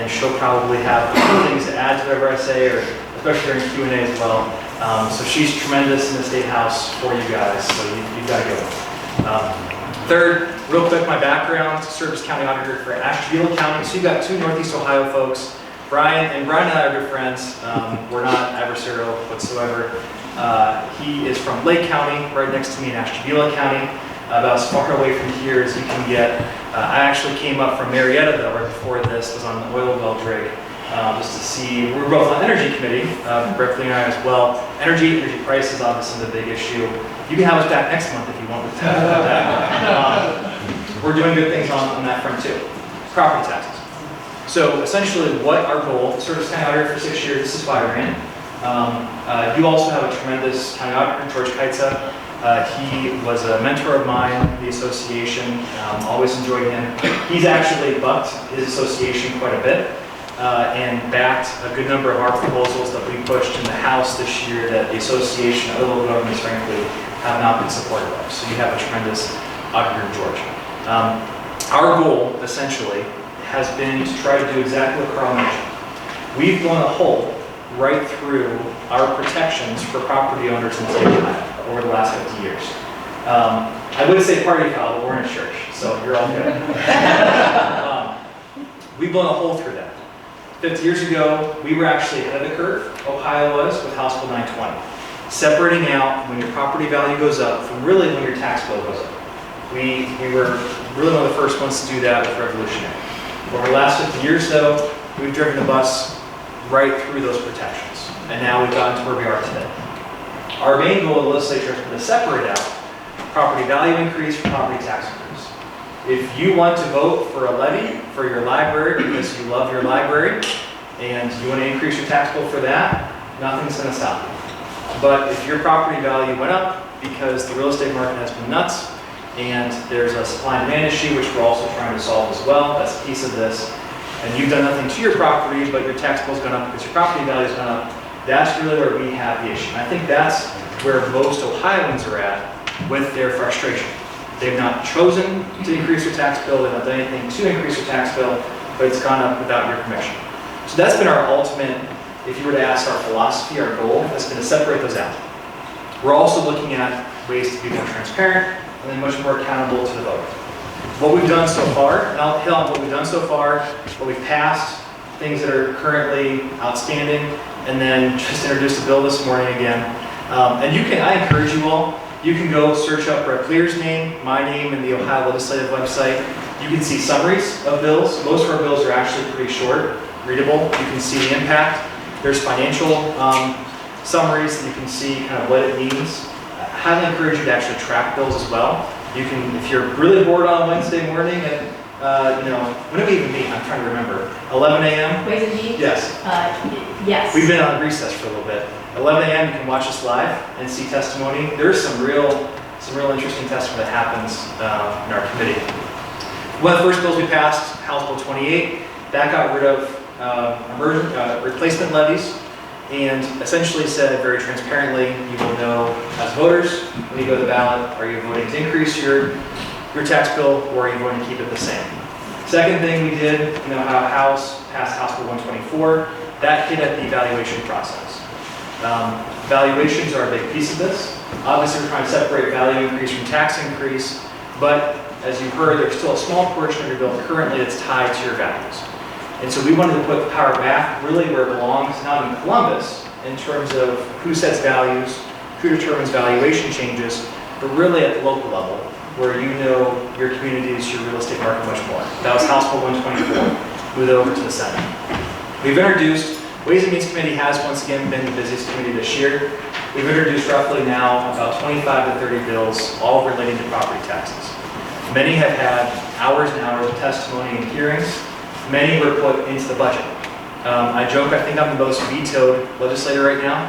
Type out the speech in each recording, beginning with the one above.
and she'll probably have things to add to whatever I say, or especially during Q&A as well. So she's tremendous in the State House for you guys, so you've got to go. Third, real quick, my background, served as county auditor for Ashtabula County. So you've got two Northeast Ohio folks. Brian and I are good friends. We're not adversarial whatsoever. He is from Lake County, right next to me in Ashtabula County, about as far away from here as you can get. I actually came up from Marietta, though, right before this, was on the oil well rig, just to see. We're both on the Energy Committee, Berkeley and I as well. Energy prices, obviously, the big issue. You can have us back next month if you want to talk about that. We're doing good things on that front, too. Property taxes. So essentially what our goal, served as county auditor for 6 years, this is $5 grand. You also have a tremendous county auditor, George Kaitza. He was a mentor of mine in the association, always enjoyed him. He's actually bucked his association quite a bit and backed a good number of our proposals that we pushed in the House this year that the association and other local governments, frankly, have not been supportive of. So you have a tremendous auditor, George. Our goal, essentially, has been to try to do exactly what Carl mentioned. We've blown a hole right through our protections for property owners in the state of Ohio over the last 50 years. I would say party foul, but we're in a church, so you're all good. We've blown a hole through that. 50 years ago, we were actually ahead of the curve. Ohio was with House Bill 920, separating out when your property value goes up from really when your tax bill goes up. We were really one of the first ones to do that with Revolutionary. Over the last 50 years, though, we've driven the bus right through those protections, and now we've gotten to where we are today. Our main goal of the legislature has been to separate out property value increase from property tax increase. If you want to vote for a levy for your library because you love your library and you want to increase your tax bill for that, nothing's going to stop you. But if your property value went up because the real estate market has been nuts, and there's a supply and demand issue, which we're also trying to solve as well. That's a piece of this. And you've done nothing to your property, but your tax bill's gone up because your property value's gone up. That's really where we have the issue. And I think that's where most Ohioans are at with their frustration. They've not chosen to increase their tax bill. They've not done anything to increase their tax bill, but it's gone up without your permission. So that's been our ultimate, if you were to ask our philosophy, our goal, has been to separate those out. We're also looking at ways to be more transparent, and then much more accountable to the voter. What we've done so far, and I'll hit on what we've done so far, what we've passed, things that are currently outstanding, and then just introduced a bill this morning again. And I encourage you all, you can go search up Brett Clear's name, my name, and the Ohio Legislative website. You can see summaries of bills. Most of our bills are actually pretty short, readable. You can see the impact. There's financial summaries that you can see kind of what it means. I highly encourage you to actually track bills as well. You can, if you're really bored on Wednesday morning at, when do we even meet? I'm trying to remember. 11 a.m.? Ways and Means? Yes. Yes. We've been on recess for a little bit. 11 a.m. you can watch us live and see testimony. There's some real interesting testimony that happens in our committee. One of the first bills we passed, House Bill 28, that got rid of replacement levies, and essentially said very transparently, you will know as voters when you go to the ballot, are you voting to increase your tax bill or are you going to keep it the same? Second thing we did, how House passed House Bill 124, that hit at the evaluation process. Valuations are a big piece of this. Obviously we're trying to separate value increase from tax increase, but as you've heard, there's still a small portion of your bill currently that's tied to your values. And so we wanted to put the power back really where it belongs, not in Columbus, in terms of who sets values, who determines valuation changes, but really at the local level, where you know your communities, your real estate market much more. That was House Bill 124, moved over to the Senate. We've introduced, Ways and Means Committee has once again been the busiest committee this year. We've introduced roughly now about 25 to 30 bills, all relating to property taxes. Many have had hours and hours of testimony and hearings. Many were put into the budget. I joke, I think I'm the most vetoed legislator right now.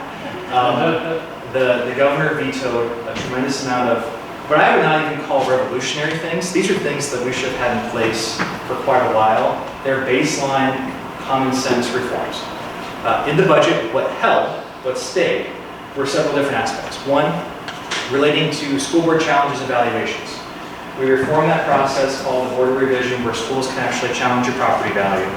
The governor vetoed a tremendous amount of what I would not even call revolutionary things. These are things that we should have had in place for quite a while. They're baseline, common sense reforms. In the budget, what held, what stayed, were several different aspects. One, relating to school board challenges and evaluations. We reformed that process called the Board of Revision, where schools can actually challenge your property value.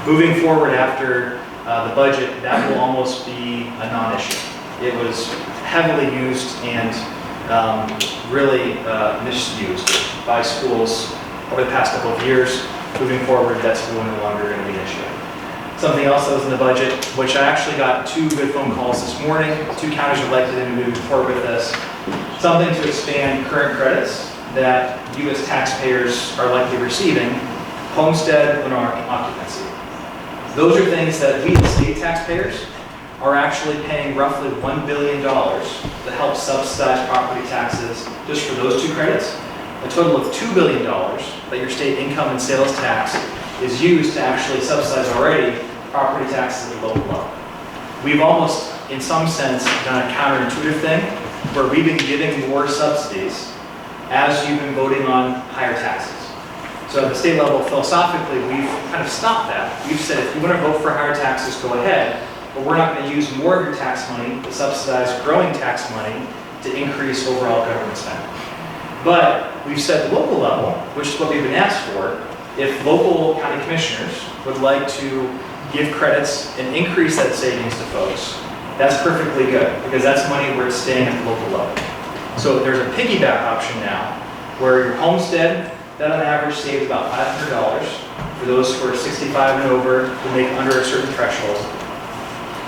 Moving forward after the budget, that will almost be a non-issue. It was heavily used and really misused by schools over the past couple of years. Moving forward, that's no longer going to be an issue. Something else that was in the budget, which I actually got 2 good phone calls this morning. 2 counties are likely to move forward with this. Something to expand current credits that you as taxpayers are likely receiving, homestead and occupancy. Those are things that we, the state taxpayers, are actually paying roughly $1 billion to help subsidize property taxes just for those 2 credits. A total of $2 billion that your state income and sales tax is used to actually subsidize already property taxes at the local level. We've almost, in some sense, done a counterintuitive thing where we've been giving more subsidies as you've been voting on higher taxes. So at the state level, philosophically, we've kind of stopped that. We've said, if you want to vote for higher taxes, go ahead, but we're not going to use more of your tax money to subsidize growing tax money to increase overall government spending. But we've said at the local level, which is what we've been asked for, if local county commissioners would like to give credits and increase that savings to folks, that's perfectly good, because that's money where it's staying at the local level. So there's a piggyback option now, where your homestead, that on average saves about $500 for those who are 65 and over who make under a certain threshold.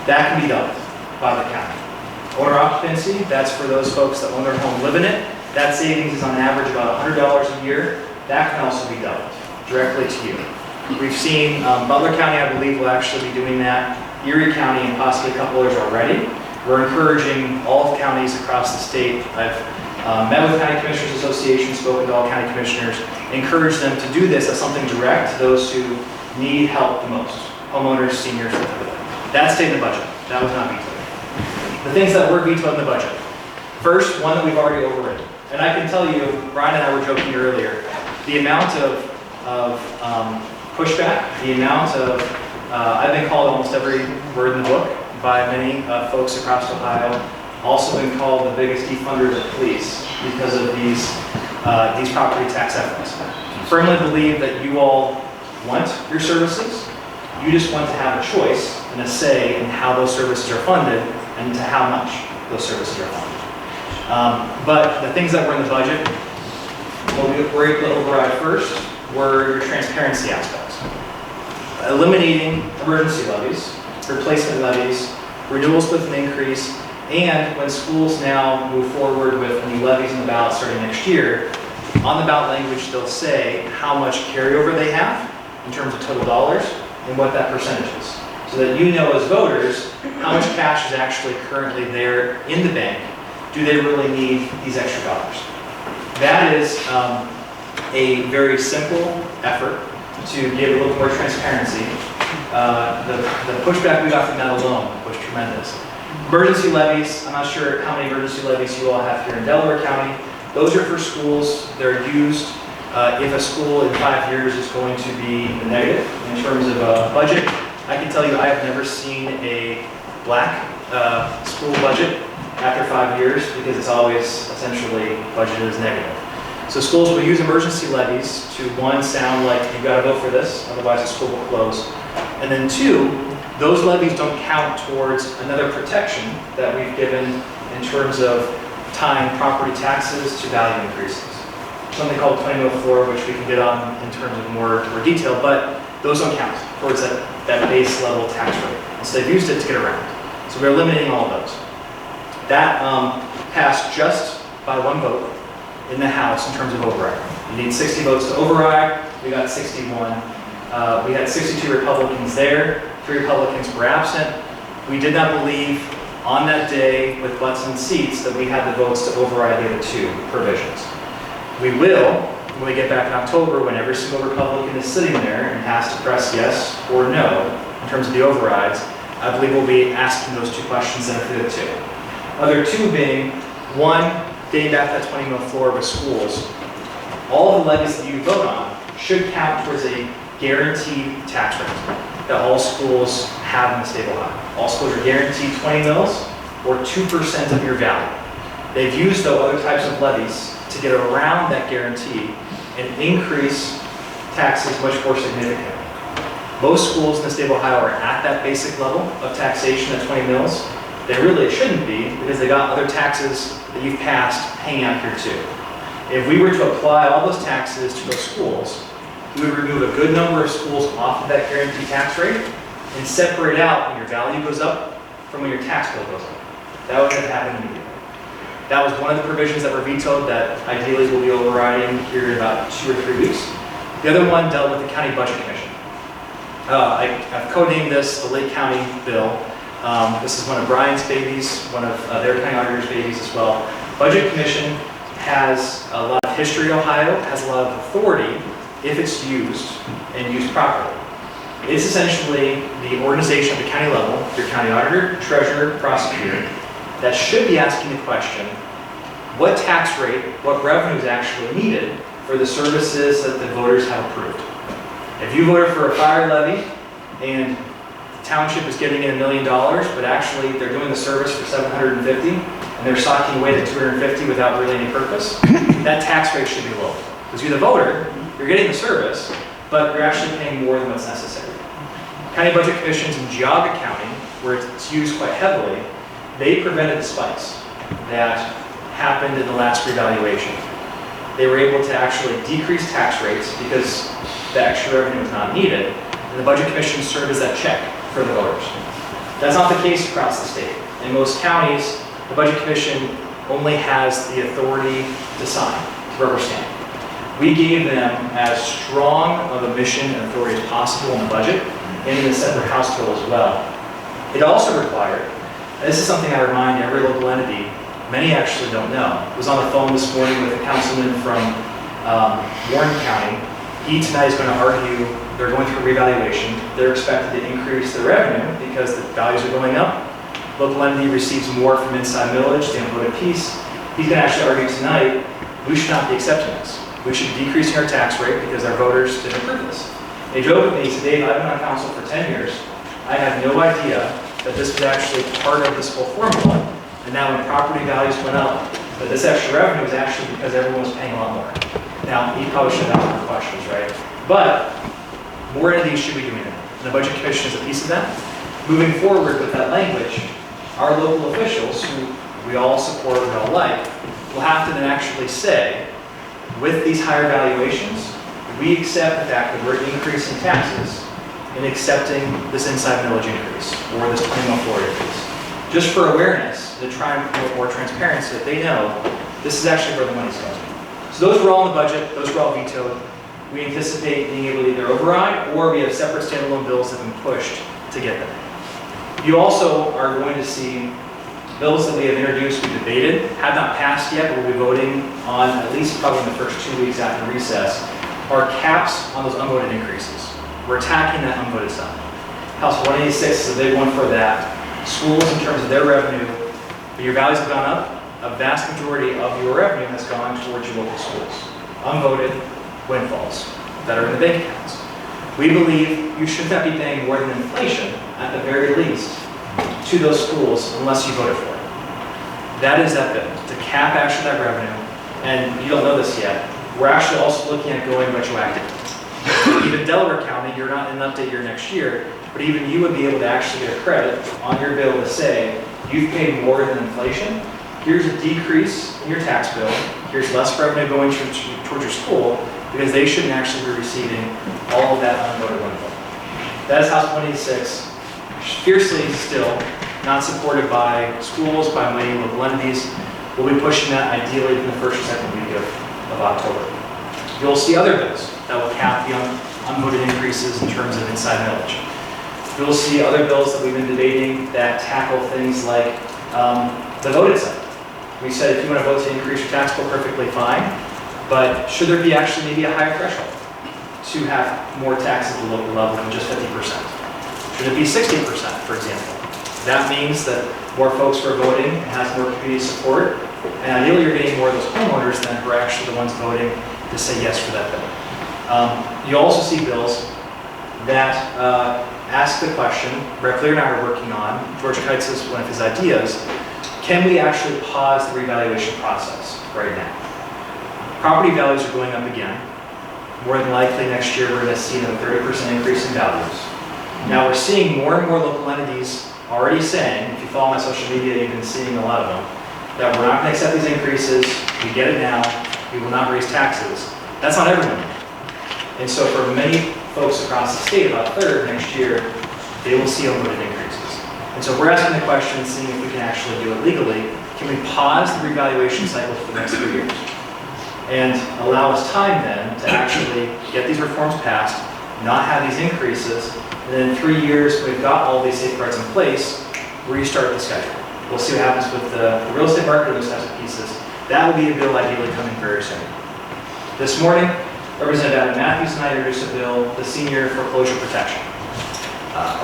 That can be doubled by the county. Owner occupancy, that's for those folks that own their home, live in it. That savings is on average about $100 a year. That can also be doubled directly to you. We've seen Butler County, I believe, will actually be doing that. Erie County and possibly a couple others already. We're encouraging all counties across the state. I've met with County Commissioners Association, spoken to all county commissioners, encourage them to do this as something direct to those who need help the most. Homeowners, seniors, stuff like that. That stayed in the budget. That was not vetoed. The things that were vetoed in the budget. First, one that we've already overridden. And I can tell you, Brian and I were joking earlier, the amount of pushback, the amount of, I've been called almost every word in the book by many folks across Ohio, also been called the biggest defunder of the police because of these property tax efforts. Firmly believe that you all want your services. You just want to have a choice and a say in how those services are funded and to how much those services are funded. But the things that were in the budget, what we were able to override first were your transparency aspects. Eliminating emergency levies, replacement levies, renewals with an increase, and when schools now move forward with new levies in the ballot starting next year, on the ballot language they'll say how much carryover they have in terms of total dollars and what that percentage is. So that you know as voters how much cash is actually currently there in the bank. Do they really need these extra dollars? That is a very simple effort to give a little more transparency. The pushback we got from that alone was tremendous. Emergency levies, I'm not sure how many emergency levies you all have here in Delaware County. Those are for schools. They're used if a school in 5 years is going to be negative in terms of budget. I can tell you I have never seen a black school budget after 5 years because it's always essentially budgeted as negative. So schools will use emergency levies to, one, sound like you've got to vote for this, otherwise the school will close. And then two, those levies don't count towards another protection that we've given in terms of tying property taxes to value increases. Something called 20-mil floor, which we can get on in terms of more detail, but those don't count towards that base level tax rate. And so they've used it to get around. So we're eliminating all of those. That passed just by one vote in the House in terms of override. You need 60 votes to override. We got 61. We had 62 Republicans there. 3 Republicans were absent. We did not believe on that day with butts and seats that we had the votes to override the other 2 provisions. We will when we get back in October, when every single Republican is sitting there and has to press yes or no in terms of the overrides. I believe we'll be asking those 2 questions then for the 2. Other 2 being, one, dating back to that 20-mil floor with schools. All the levies that you vote on should count towards a guaranteed tax rate that all schools have in the state of Ohio. All schools are guaranteed 20 mils or 2% of your value. They've used, though, other types of levies to get around that guarantee and increase taxes much more significantly. Most schools in the state of Ohio are at that basic level of taxation at 20 mils. They really shouldn't be because they got other taxes that you've passed hanging out here too. If we were to apply all those taxes to those schools, we would remove a good number of schools off of that guaranteed tax rate and separate out when your value goes up from when your tax bill goes up. That would have happened immediately. That was one of the provisions that were vetoed that ideally will be overriding here in about 2 or 3 weeks. The other one dealt with the County Budget Commission. I've codenamed this the Lake County bill. This is one of Brian's babies, one of their county auditor's babies as well. Budget Commission has a lot of history in Ohio, has a lot of authority if it's used and used properly. It's essentially the organization at the county level, your county auditor, treasurer, prosecutor, that should be asking the question, what tax rate, what revenue is actually needed for the services that the voters have approved? If you voted for a fire levy and the township is getting in $1 million, but actually they're doing the service for $750 and they're socking away the $250 without really any purpose, that tax rate should be low. Because you're the voter, you're getting the service, but you're actually paying more than what's necessary. County Budget Commissions in Geauga County, where it's used quite heavily, they prevented the spikes that happened in the last revaluation. They were able to actually decrease tax rates because the extra revenue was not needed, and the Budget Commission served as that check for the voters. That's not the case across the state. In most counties, the Budget Commission only has the authority to sign, to rubber stamp. We gave them as strong of a mission and authority as possible in the budget and in the separate House bill as well. It also required, and this is something I remind every local entity, many actually don't know. I was on the phone this morning with a councilman from Warren County. He tonight is going to argue, they're going through a revaluation. They're expected to increase their revenue because the values are going up. Local entity receives more from inside millage, the unvoted piece. He's going to actually argue tonight, we should not be accepting this. We should decrease our tax rate because our voters didn't approve this. They joked with me, he said, Dave, I've been on council for 10 years. I had no idea that this was actually part of this whole formula. And now when property values went up, that this extra revenue was actually because everyone was paying a lot more. Now, he probably should have asked more questions, right? But more entities should be doing it. And the Budget Commission is a piece of that. Moving forward with that language, our local officials, who we all support, we all like, will have to then actually say, with these higher valuations, we accept the fact that we're increasing taxes and accepting this inside millage increase or this 20-mil floor increase. Just for awareness, to try and promote more transparency, that they know this is actually where the money's going. So those were all in the budget, those were all vetoed. We anticipate being able to either override or we have separate standalone bills that have been pushed to get them. You also are going to see bills that we have introduced, we debated, have not passed yet, but we'll be voting on at least probably in the first 2 weeks after recess, are caps on those unvoted increases. We're attacking that unvoted side. House 186 is a big one for that. Schools, in terms of their revenue, your values have gone up, a vast majority of your revenue has gone towards your local schools. Unvoted windfalls that are in the bank accounts. We believe you should not be paying more than inflation, at the very least, to those schools unless you voted for it. That is that bill, to cap actually that revenue. And you don't know this yet, we're actually also looking at going retroactive. Even Delaware County, you're not in an update year next year, but even you would be able to actually get a credit on your bill to say, you've paid more than inflation, here's a decrease in your tax bill, here's less revenue going towards your school, because they shouldn't actually be receiving all of that unvoted windfall. That is House 186, fiercely still, not supported by schools, by many local entities. We'll be pushing that ideally in the first or second week of October. You'll see other bills that will cap the unvoted increases in terms of inside millage. You'll see other bills that we've been debating that tackle things like the voted side. We said if you want to vote to increase your tax bill, perfectly fine, but should there be actually maybe a higher threshold to have more taxes at the local level than just 50%? Should it be 60%, for example? That means that more folks are voting and has more community support, and ideally you're getting more of those homeowners than who are actually the ones voting to say yes for that bill. You also see bills that ask the question, Brett Clear and I are working on, George Kites is one of his ideas, can we actually pause the revaluation process right now? Property values are going up again. More than likely next year we're going to see another 30% increase in values. Now we're seeing more and more local entities already saying, if you follow my social media, you've been seeing a lot of them, that we're not going to accept these increases, we get it now, we will not raise taxes. That's not everyone. And so for many folks across the state, about a third next year, they will see unlimited increases. And so we're asking the question, seeing if we can actually do it legally, can we pause the revaluation cycle for the next 3 years? And allow us time then to actually get these reforms passed, not have these increases, and then in 3 years, we've got all these safeguards in place, restart the schedule. We'll see what happens with the real estate market and those types of pieces. That will be a bill ideally coming very soon. This morning, Representative Adam Matthews and I introduced a bill, the Senior Foreclosure Protection.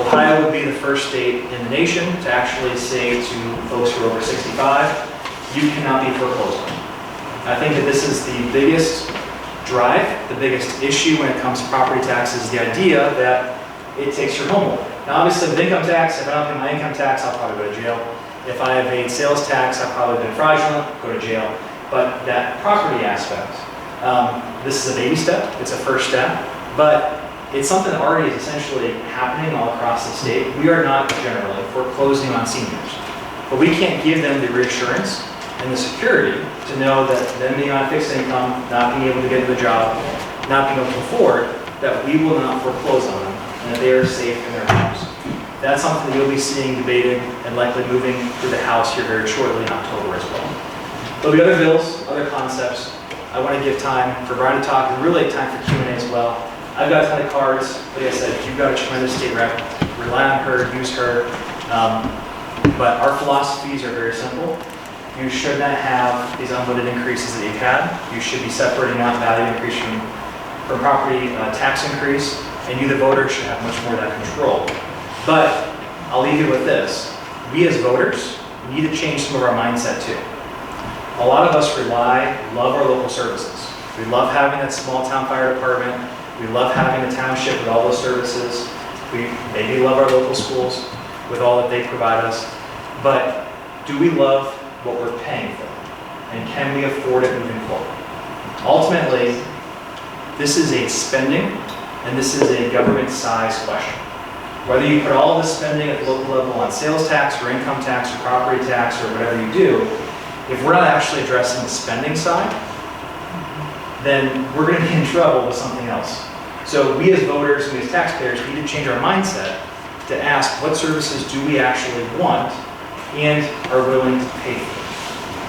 Ohio would be the first state in the nation to actually say to folks who are over 65, you cannot be foreclosed on. I think that this is the biggest drive, the biggest issue when it comes to property taxes, the idea that it takes your home away. Now obviously with income tax, if I don't pay my income tax, I'll probably go to jail. If I have paid sales tax, I've probably been fraudulent, go to jail. But that property aspect, this is a baby step, it's a first step, but it's something that already is essentially happening all across the state. We are not generally foreclosing on seniors, but we can't give them the reassurance and the security to know that them being on fixed income, not being able to get into the job, not being able to afford, that we will not foreclose on them and that they are safe in their homes. That's something that you'll be seeing debated and likely moving through the House here very shortly in October as well. There'll be other bills, other concepts. I want to give time for Brian to talk and really time for Q&A as well. I've got a ton of cards. Like I said, you've got a tremendous state rep. Rely on her, use her. But our philosophies are very simple. You should not have these unlimited increases that you've had. You should be separating out value increase from property tax increase, and you, the voter, should have much more of that control. But I'll leave you with this. We as voters need to change some of our mindset too. A lot of us love our local services. We love having that small town fire department. We love having a township with all those services. We maybe love our local schools with all that they provide us. But do we love what we're paying for? And can we afford it moving forward? Ultimately, this is a spending and this is a government size question. Whether you put all this spending at the local level on sales tax or income tax or property tax or whatever you do, if we're not actually addressing the spending side, then we're going to be in trouble with something else. So we as voters and we as taxpayers need to change our mindset to ask what services do we actually want and are willing to pay for.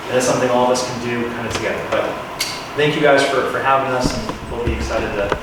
And that's something all of us can do kind of together. But thank you guys for having us, and we'll be excited to